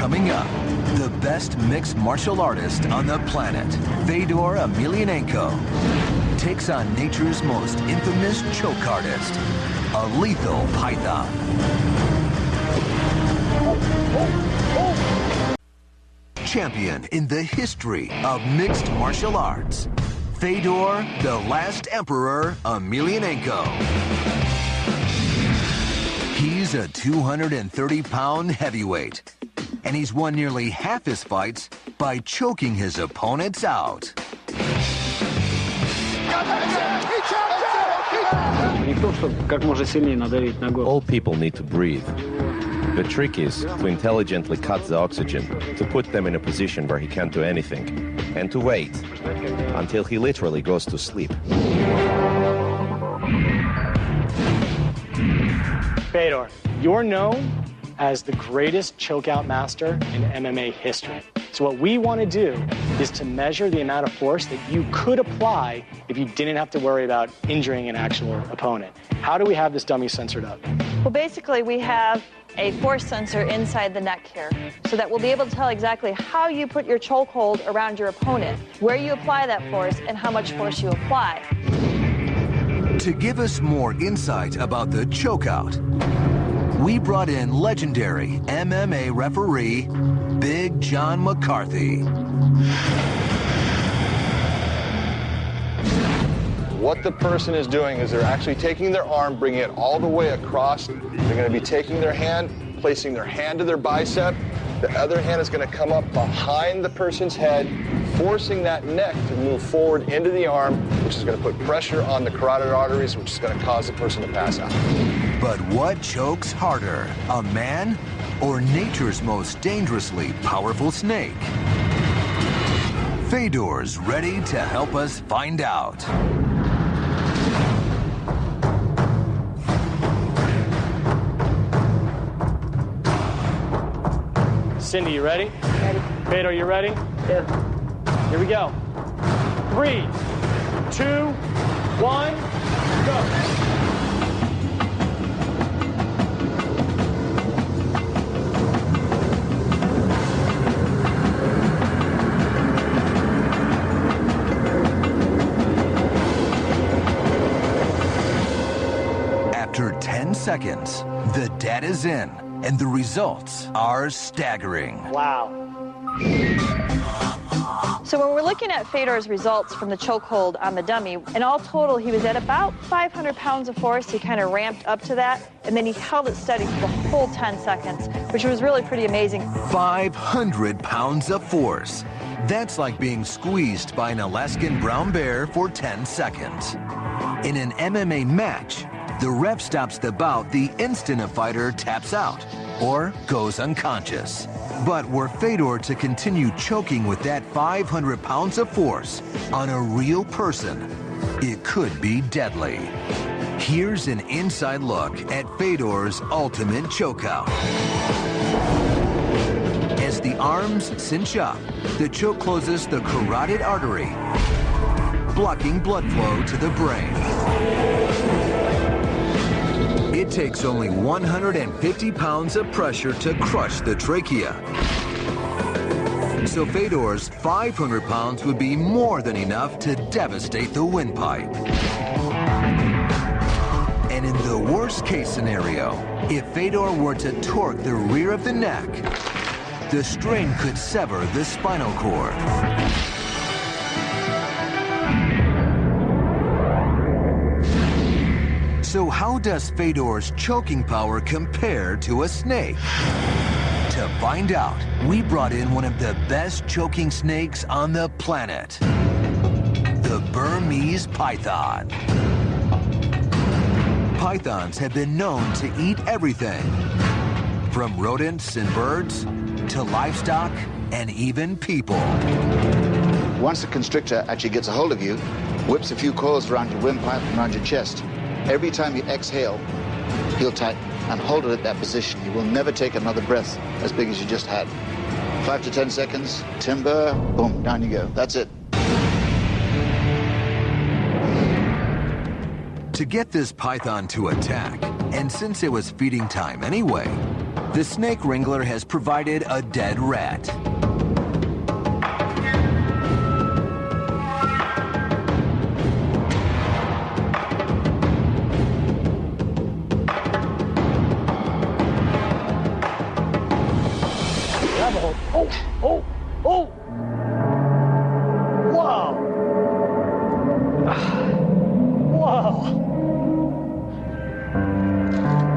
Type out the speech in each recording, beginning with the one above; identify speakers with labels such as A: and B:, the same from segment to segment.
A: Coming up, the best mixed martial artist on the planet, Fedor Emelianenko, takes on nature's most infamous choke artist, a lethal python. Champion in the history of mixed martial arts, Fedor, the last emperor, Emelianenko. He's a 230-pound heavyweight, and he's won nearly half his fights by choking his opponents out.
B: All people need to breathe. The trick is to intelligently cut the oxygen, to put them in a position where he can't do anything, and to wait until he literally goes to sleep.
C: Fedor, you're known as the greatest chokeout master in MMA history. So what we want to do is to measure the amount of force that you could apply if you didn't have to worry about injuring an actual opponent. How do we have this dummy censored up?
D: Well, basically, we have a force sensor inside the neck here, so that we'll be able to tell exactly how you put your chokehold around your opponent, where you apply that force, and how much force you apply.
A: To give us more insight about the chokeout, we brought in legendary MMA referee, Big John McCarthy.
E: What the person is doing is they're actually taking their arm, bringing it all the way across. They're going to be taking their hand, placing their hand to their bicep. The other hand is going to come up behind the person's head, forcing that neck to move forward into the arm, which is going to put pressure on the carotid arteries, which is going to cause the person to pass out.
A: But what chokes harder, a man or nature's most dangerously powerful snake? Fedor's ready to help us find out.
C: Cindy, you ready?
D: Ready.
C: Fedor, you ready?
D: Yeah.
C: Here we go. 3, 2, 1, go.
A: After 10 seconds, the data's in, and the results are staggering.
C: Wow.
D: So when we're looking at Fedor's results from the chokehold on the dummy, in all total, he was at about 500 pounds of force. He kind of ramped up to that, and then he held it steady for the whole 10 seconds, which was really pretty amazing.
A: 500 pounds of force. That's like being squeezed by an Alaskan brown bear for 10 seconds. In an MMA match, the ref stops the bout the instant a fighter taps out or goes unconscious. But were Fedor to continue choking with that 500 pounds of force on a real person, it could be deadly. Here's an inside look at Fedor's ultimate chokeout. As the arms cinch up, the choke closes the carotid artery, blocking blood flow to the brain. It takes only 150 pounds of pressure to crush the trachea. So Fedor's 500 pounds would be more than enough to devastate the windpipe. And in the worst case scenario, if Fedor were to torque the rear of the neck, the strain could sever the spinal cord. So how does Fedor's choking power compare to a snake? To find out, we brought in one of the best choking snakes on the planet, the Burmese python. Pythons have been known to eat everything, from rodents and birds to livestock and even people.
F: Once the constrictor actually gets a hold of you, whips a few coils around your windpipe and around your chest. Every time you exhale, he'll tighten and hold it at that position. You will never take another breath as big as you just had. 5 to 10 seconds, timber, boom, down you go. That's it.
A: To get this python to attack, and since it was feeding time anyway, the snake wrangler has provided a dead rat.
C: Oh! Whoa! Whoa!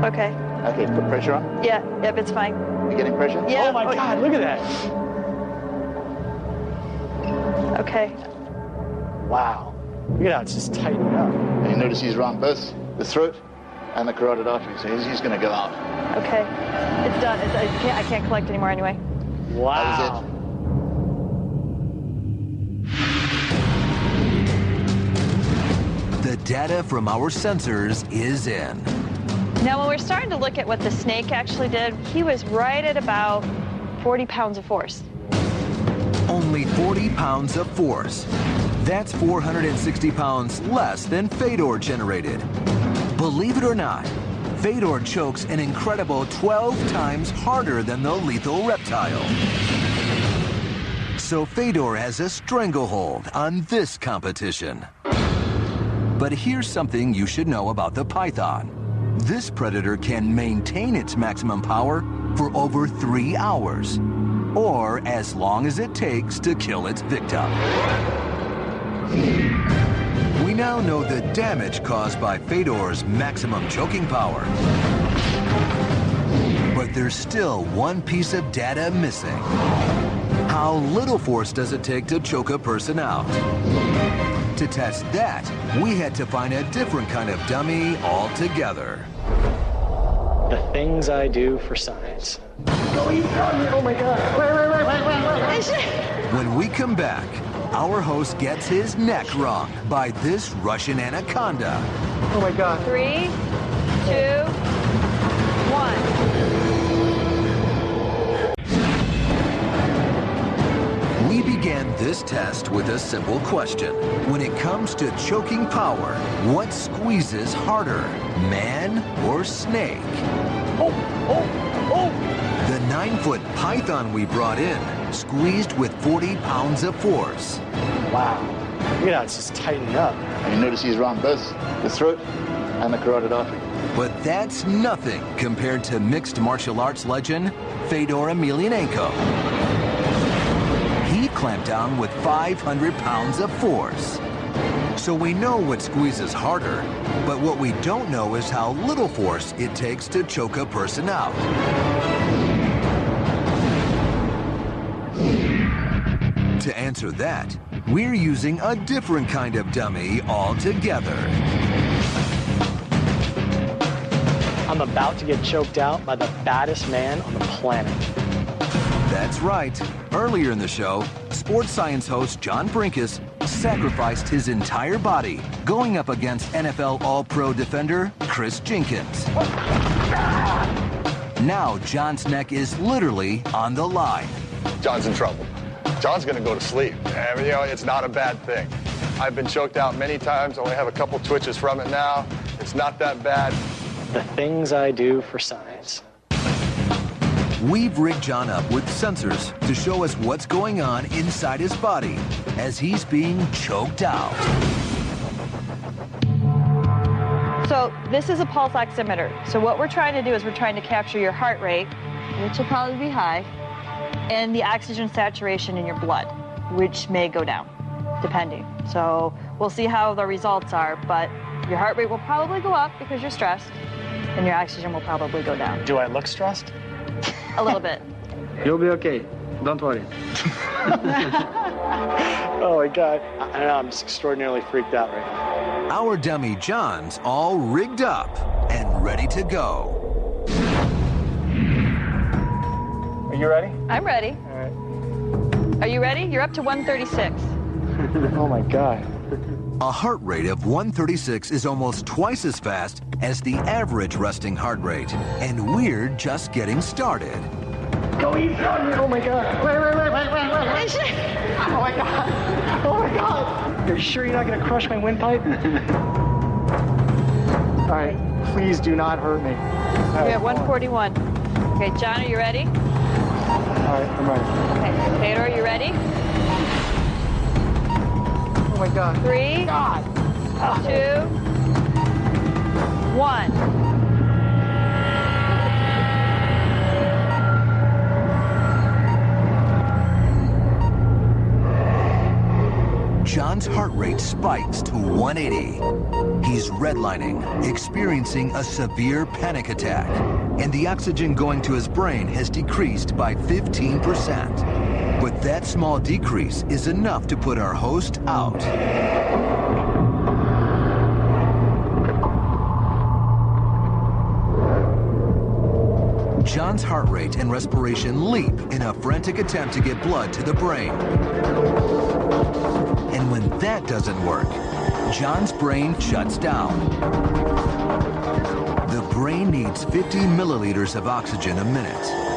D: Okay.
F: Okay, put pressure on.
D: Yeah, yep, it's fine.
F: You getting pressure?
D: Yeah.
C: Oh my God, look at that.
D: Okay.
C: Wow. Look at how it's just tightening up.
F: And you notice he's around both the throat and the carotid artery, so he's going to go out.
D: Okay. It's done. I can't collect anymore anyway.
C: Wow.
F: That was it.
A: The data from our sensors is in.
D: Now, when we're starting to look at what the snake actually did, he was right at about 40 pounds of force.
A: Only 40 pounds of force. That's 460 pounds less than Fedor generated. Believe it or not, Fedor chokes an incredible 12 times harder than the lethal reptile. So Fedor has a stranglehold on this competition. But here's something you should know about the python. This predator can maintain its maximum power for over 3 hours, or as long as it takes to kill its victim. We now know the damage caused by Fedor's maximum choking power. But there's still one piece of data missing. How little force does it take to choke a person out? To test that, we had to find a different kind of dummy altogether.
C: The things I do for science. Oh my God. Wait.
A: When we come back, our host gets his neck wrung by this Russian anaconda.
C: Oh my God.
D: 3, 2, 1.
A: We began this test with a simple question. When it comes to choking power, what squeezes harder, man or snake?
C: Oh!
A: The 9-foot python we brought in squeezed with 40 pounds of force.
C: Wow. Look at how it's just tightening up.
F: And you notice he's around both the throat and the carotid artery.
A: But that's nothing compared to mixed martial arts legend Fedor Emelianenko. He clamped down with 500 pounds of force. So we know what squeezes harder, but what we don't know is how little force it takes to choke a person out. To answer that, we're using a different kind of dummy altogether.
C: I'm about to get choked out by the baddest man on the planet.
A: That's right. Earlier in the show, sports science host John Brinkus sacrificed his entire body going up against NFL All-Pro defender Chris Jenkins. Now John's neck is literally on the line.
E: John's in trouble. John's going to go to sleep. I mean, it's not a bad thing. I've been choked out many times. Only have a couple twitches from it now. It's not that bad.
C: The things I do for science.
A: We've rigged John up with sensors to show us what's going on inside his body as he's being choked out.
D: So this is a pulse oximeter. So what we're trying to do is we're trying to capture your heart rate, which will probably be high, and the oxygen saturation in your blood, which may go down, depending. So we'll see how the results are, but your heart rate will probably go up because you're stressed, and your oxygen will probably go down.
C: Do I look stressed?
D: A little bit.
G: You'll be okay. Don't worry.
C: Oh my God. I know, I'm just extraordinarily freaked out right now.
A: Our dummy John's all rigged up and ready to go.
C: Are you ready?
D: I'm ready.
C: All right.
D: Are you ready? You're up to 136.
C: Oh my God.
A: A heart rate of 136 is almost twice as fast as the average resting heart rate, and we're just getting started.
C: Go easy on me. Oh my God. Wait. Oh my God. Oh my God. You're sure you're not going to crush my windpipe? All right, please do not hurt me.
D: You're at 141. Okay, John, are you ready?
C: All right, I'm ready.
D: Okay, Fedor, are you ready?
C: Oh my God.
D: 3,
C: God.
D: 2, 1.
A: John's heart rate spikes to 180. He's redlining, experiencing a severe panic attack, and the oxygen going to his brain has decreased by 15%. But that small decrease is enough to put our host out. John's heart rate and respiration leap in a frantic attempt to get blood to the brain. And when that doesn't work, John's brain shuts down. The brain needs 50 milliliters of oxygen a minute.